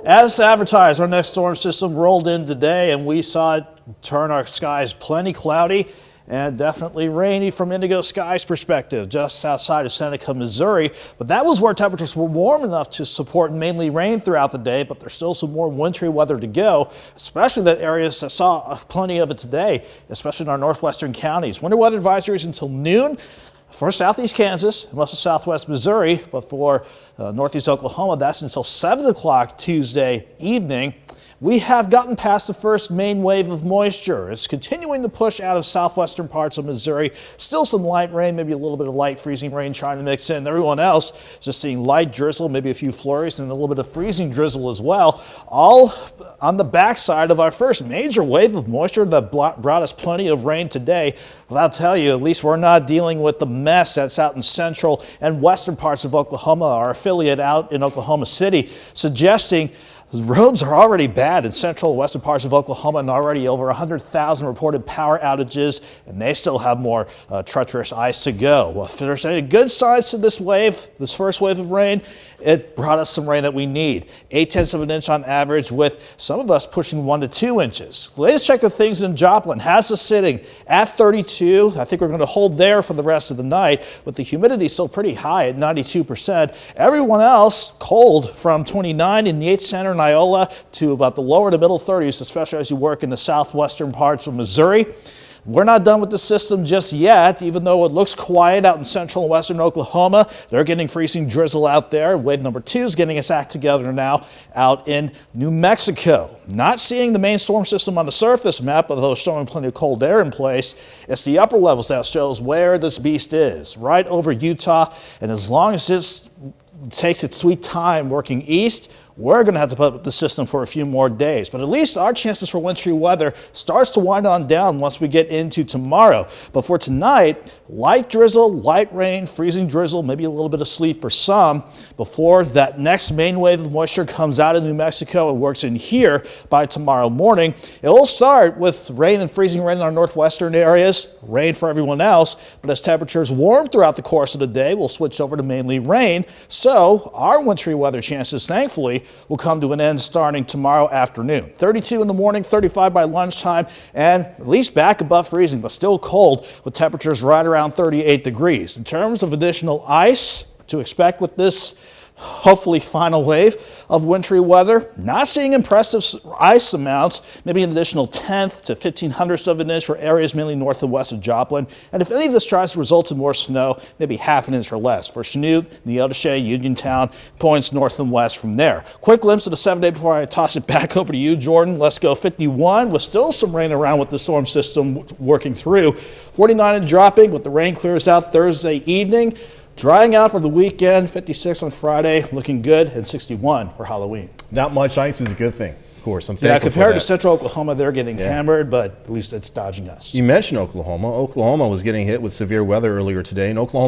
As advertised, our next storm system rolled in today, and we saw it turn our skies plenty cloudy and definitely rainy from Indigo Skies perspective, just outside of Seneca, Missouri. But that was where temperatures were warm enough to support mainly rain throughout the day, but there's still some more wintry weather to go, especially that areas that saw plenty of it today, especially in our northwestern counties. Winter weather advisories until noon for southeast Kansas and most of southwest Missouri, but for northeast Oklahoma, that's until 7 o'clock Tuesday evening. We have gotten past the first main wave of moisture. It's continuing to push out of southwestern parts of Missouri. Still some light rain, maybe a little bit of light freezing rain trying to mix in. Everyone else just seeing light drizzle, maybe a few flurries, and a little bit of freezing drizzle as well. All on the backside of our first major wave of moisture that brought us plenty of rain today. But I'll tell you, at least we're not dealing with the mess that's out in central and western parts of Oklahoma. Our affiliate out in Oklahoma City suggesting the roads are already bad in central and western parts of Oklahoma, and already over 100,000 reported power outages, and they still have more treacherous ice to go. Well, if there's any good signs to this wave, this first wave of rain, it brought us some rain that we need. 0.8 of an inch on average, with some of us pushing 1 to 2 inches. The latest check of things in Joplin has us sitting at 32. I think we're going to hold there for the rest of the night, but the humidity is still pretty high at 92%. Everyone else cold from 29 in the Yates Center and Iola to about the lower to middle 30s, especially as you work in the southwestern parts of Missouri. We're not done with the system just yet, even though it looks quiet out in central and western Oklahoma. They're getting freezing drizzle out there. Wave number 2 is getting its act together now out in New Mexico. Not seeing the main storm system on the surface map, although showing plenty of cold air in place. It's the upper levels that shows where this beast is, right over Utah. And as long as this takes its sweet time working east, we're going to have to put up with the system for a few more days. But at least our chances for wintry weather starts to wind on down once we get into tomorrow. But for tonight, light drizzle, light rain, freezing drizzle, maybe a little bit of sleet for some before that next main wave of moisture comes out of New Mexico and works in here by tomorrow morning. It will start with rain and freezing rain in our northwestern areas, rain for everyone else. But as temperatures warm throughout the course of the day, we'll switch over to mainly rain. So our wintry weather chances, thankfully, will come to an end starting tomorrow afternoon. 32 in the morning, 35 by lunchtime, and at least back above freezing, but still cold with temperatures right around 38 degrees. In terms of additional ice to expect with this hopefully final wave of wintry weather, not seeing impressive ice amounts, maybe an additional 1/10 to 1/1500ths of an inch for areas mainly north and west of Joplin. And if any of this tries to result in more snow, maybe 1/2 inch or less for Chanute, Neodesha, Uniontown, points north and west from there. Quick glimpse of the 7-day before I toss it back over to you, Jordan. Let's go 51 with still some rain around with the storm system working through. 49 and dropping, but the rain clears out Thursday evening. Drying out for the weekend, 56 on Friday, looking good, and 61 for Halloween. Not much ice is a good thing, of course. I'm thankful compared for to that. central Oklahoma, they're getting hammered, but at least it's dodging us. You mentioned Oklahoma. Oklahoma was getting hit with severe weather earlier today, and Oklahoma